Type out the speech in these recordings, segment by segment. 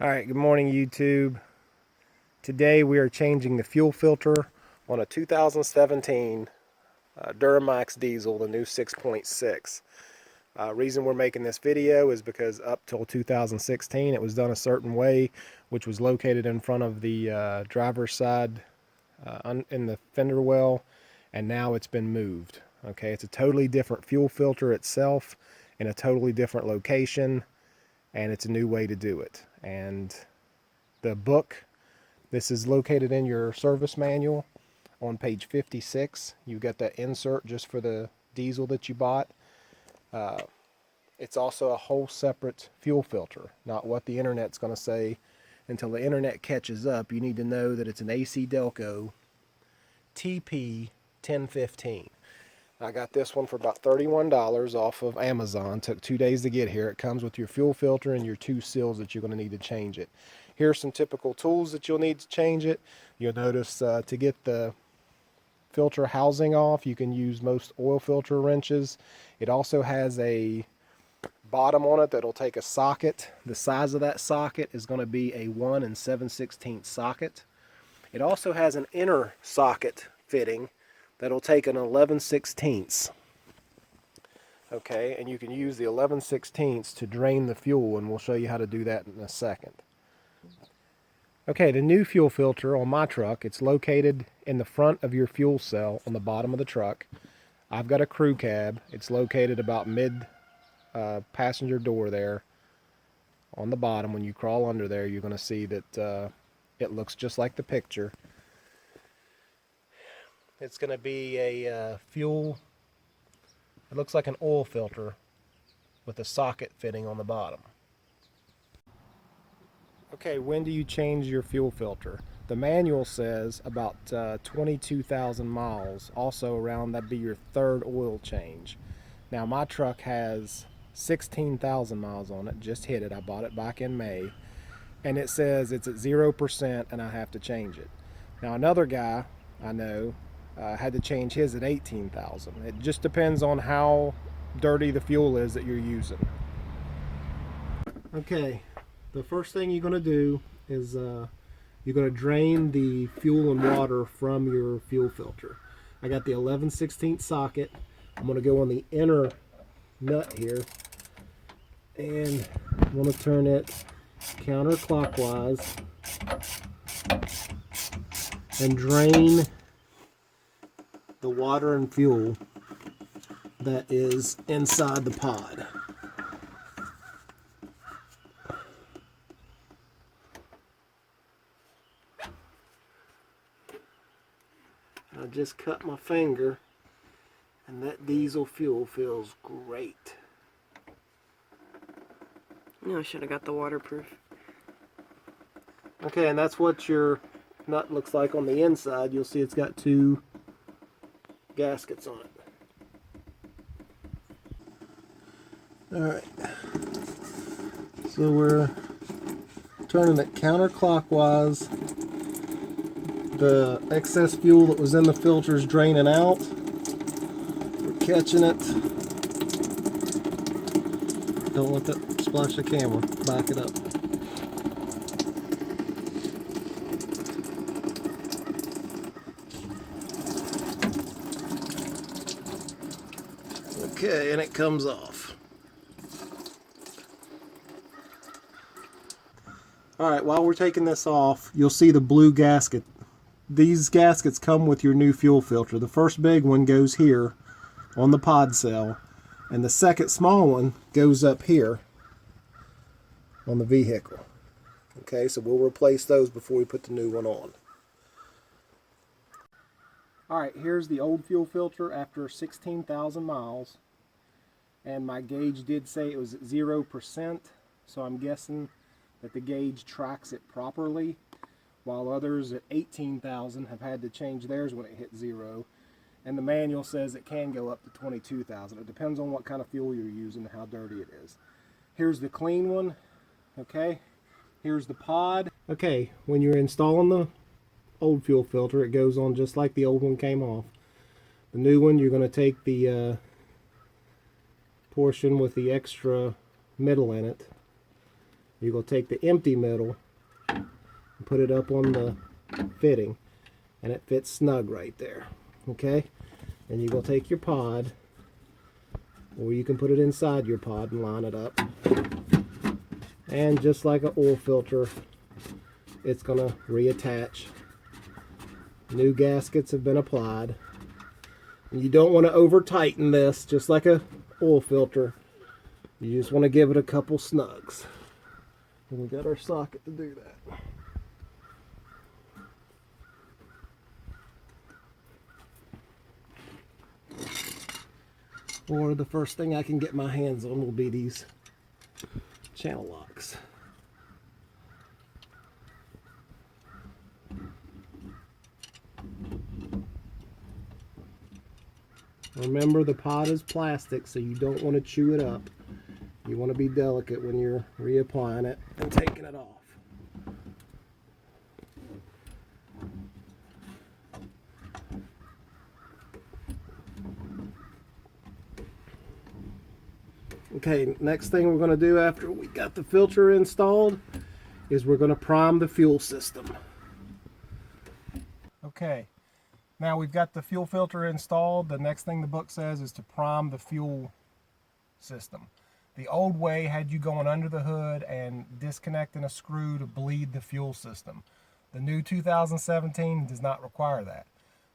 Alright, good morning YouTube. Today we are changing the fuel filter on a 2017 Duramax Diesel, the new 6.6. Reason we're making this video is because up till 2016 it was done a certain way, which was located in front of the driver's side in the fender well, and now it's been moved. Okay, it's a totally different fuel filter itself in a totally different location, and it's a new way to do it. And the book, this is located in your service manual on page 56. You got that insert just for the diesel that you bought. It's also a whole separate fuel filter, not what the internet's going to say. Until the internet catches up, you need to know that it's an AC Delco TP 1015. I got this one for about $31 off of Amazon. Took 2 days to get here. It comes with your fuel filter and your two seals that you're going to need to change it. Here's some typical tools that you'll need to change it. You'll notice to get the filter housing off, you can use most oil filter wrenches. It also has a bottom on it that'll take a socket. The size of that socket is going to be a 1 7/16 socket. It also has an inner socket fitting that'll take an 11/16. Okay, and you can use the 11/16 to drain the fuel, and we'll show you how to do that in a second. Okay, the new fuel filter on my truck, it's located in the front of your fuel cell on the bottom of the truck. I've got a crew cab. It's located about mid passenger door there on the bottom. When you crawl under there, you're going to see that it looks just like the picture. It's going to be a fuel, it looks like an oil filter with a socket fitting on the bottom. Okay, when do you change your fuel filter? The manual says about 22,000 miles, also around, that'd be your third oil change. Now my truck has 16,000 miles on it, just hit it. I bought it back in May, and it says it's at 0% and I have to change it. Now another guy I know had to change his at 18,000. It just depends on how dirty the fuel is that you're using. Okay, the first thing you're going to do is you're going to drain the fuel and water from your fuel filter. I got the 11/16 socket. I'm going to go on the inner nut here, and I'm going to turn it counterclockwise and drain the water and fuel that is inside the pod. I just cut my finger, and that diesel fuel feels great. No, I should have got the waterproof. Okay, and that's what your nut looks like on the inside. You'll see it's got two gaskets on it. Alright, so we're turning it counterclockwise. The excess fuel that was in the filter is draining out. We're catching it. Don't let that splash the camera. Back it up. Okay, and it comes off. Alright, while we're taking this off, you'll see the blue gasket. These gaskets come with your new fuel filter. The first big one goes here on the pod cell, and the second small one goes up here on the vehicle. Okay, so we'll replace those before we put the new one on. Alright, here's the old fuel filter after 16,000 miles. And my gauge did say it was at 0%, so I'm guessing that the gauge tracks it properly, while others at 18,000 have had to change theirs when it hit 0. And the manual says it can go up to 22,000. It depends on what kind of fuel you're using and how dirty it is. Here's the clean one. Okay, here's the pod. Okay, when you're installing the old fuel filter, it goes on just like the old one came off. The new one, you're going to take the portion with the extra middle in it, You're going to take the empty middle and put it up on the fitting, and it fits snug right there. Okay? And you're going to take your pod, or you can put it inside your pod and line it up. And just like an oil filter, it's going to reattach. New gaskets have been applied. And you don't want to over tighten this, just like a oil filter. You just want to give it a couple snugs. And we got our socket to do that. Or the first thing I can get my hands on will be these channel locks. Remember, the pod is plastic, so you don't want to chew it up. You want to be delicate when you're reapplying it and taking it off. Okay, next thing we're going to do after we got the filter installed is we're going to prime the fuel system. Okay, now we've got the fuel filter installed. The next thing the book says is to prime the fuel system. The old way had you going under the hood and disconnecting a screw to bleed the fuel system. The new 2017 does not require that.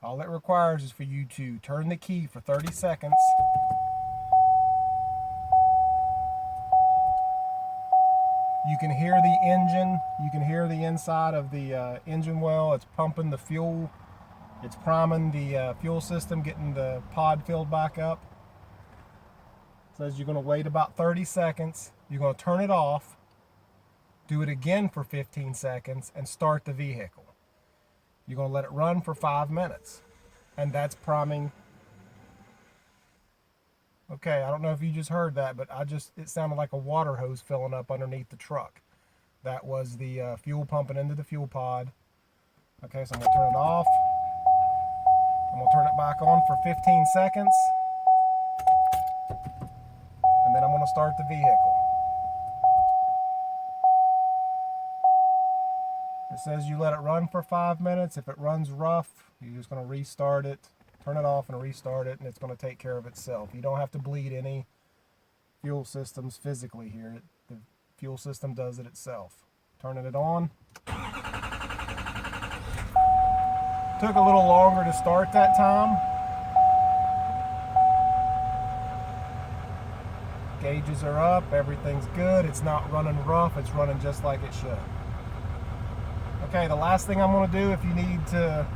All it requires is for you to turn the key for 30 seconds. You can hear the engine, you can hear the inside of the engine well. It's pumping the fuel, it's priming the fuel system, getting the pod filled back up. It says you're going to wait about 30 seconds, you're going to turn it off, do it again for 15 seconds, and start the vehicle. You're going to let it run for 5 minutes, and that's priming. Okay, I don't know if you just heard that, but it sounded like a water hose filling up underneath the truck. That was the fuel pumping into the fuel pod. Okay, so I'm going to turn it off. I'm going to turn it back on for 15 seconds. And then I'm going to start the vehicle. It says you let it run for 5 minutes. If it runs rough, you're just going to restart it. Turn it off and restart it, and it's going to take care of itself. You don't have to bleed any fuel systems physically here. The fuel system does it itself. Turning it on. Took a little longer to start that time. Gauges are up, everything's good. It's not running rough, it's running just like it should. Okay, the last thing I'm going to do, if you need to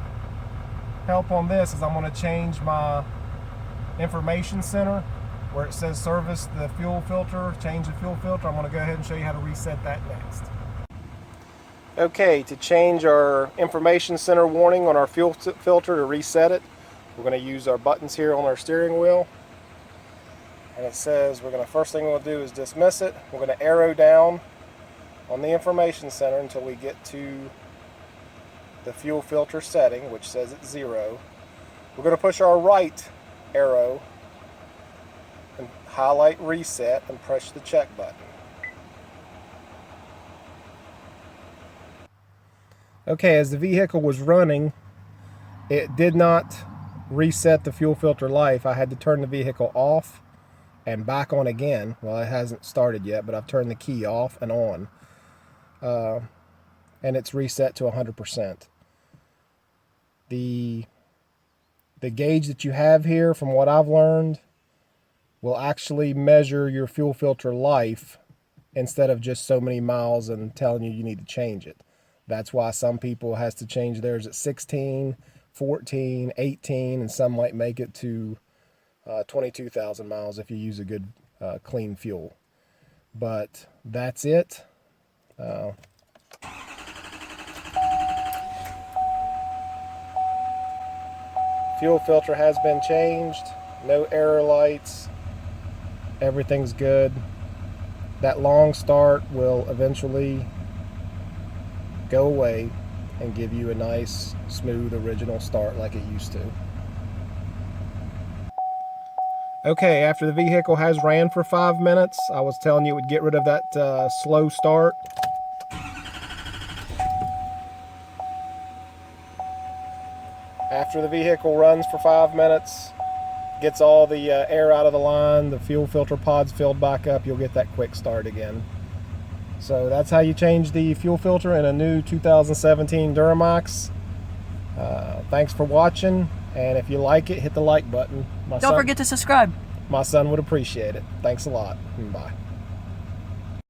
help on this, is I'm going to change my information center where it says service the fuel filter, change the fuel filter. I'm going to go ahead and show you how to reset that next. Okay, to change our information center warning on our fuel filter, to reset it, we're going to use our buttons here on our steering wheel. And it says first thing we'll do is dismiss it. We're going to arrow down on the information center until we get to the fuel filter setting, which says it's 0. We're going to push our right arrow and highlight reset and press the check button. Okay, as the vehicle was running, it did not reset the fuel filter life. I had to turn the vehicle off and back on again. Well, it hasn't started yet, but I've turned the key off and on. And it's reset to 100%. The gauge that you have here, from what I've learned, will actually measure your fuel filter life instead of just so many miles and telling you need to change it. That's why some people has to change theirs at 16, 14, 18, and some might make it to 22,000 miles if you use a good clean fuel. But that's it. Fuel filter has been changed. No error lights. Everything's good. That long start will eventually go away and give you a nice, smooth, original start like it used to. Okay, after the vehicle has ran for 5 minutes, I was telling you it would get rid of that slow start. After the vehicle runs for 5 minutes, gets all the air out of the line, the fuel filter pod's filled back up, you'll get that quick start again. So that's how you change the fuel filter in a new 2017 Duramax. Thanks for watching, and if you like it, hit the like button. Don't forget to subscribe. My son would appreciate it. Thanks a lot. Bye.